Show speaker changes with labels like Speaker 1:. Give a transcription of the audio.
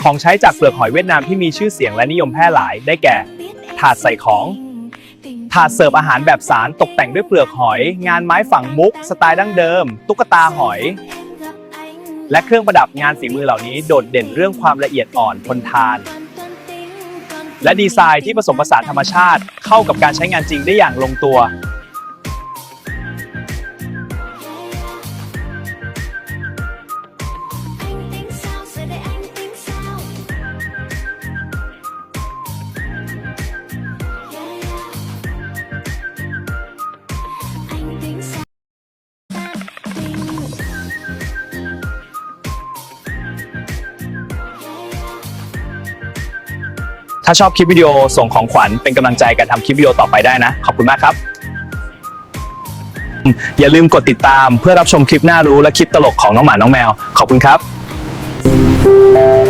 Speaker 1: ของใช้จากเปลือกหอยเวียดนามที่มีชื่อเสียงและนิยมแพร่หลายได้แก่ถาดใส่ของถาดเสิร์ฟอาหารแบบสารตกแต่งด้วยเปลือกหอยงานไม้ฝังมุกสไตล์ดั้งเดิมตุ๊กตาหอยและเครื่องประดับงานฝีมือเหล่านี้โดดเด่นเรื่องความละเอียดอ่อนทนทานและดีไซน์ที่ผสมผสานธรรมชาติเข้ากับการใช้งานจริงได้อย่างลงตัวถ้าชอบคลิปวิดีโอส่งของขวัญเป็นกำลังใจการทำคลิปวิดีโอต่อไปได้นะ ขอบคุณมากครับ อย่าลืมกดติดตามเพื่อรับชมคลิปน่ารู้และคลิปตลกของน้องหมาน้องแมว ขอบคุณครับ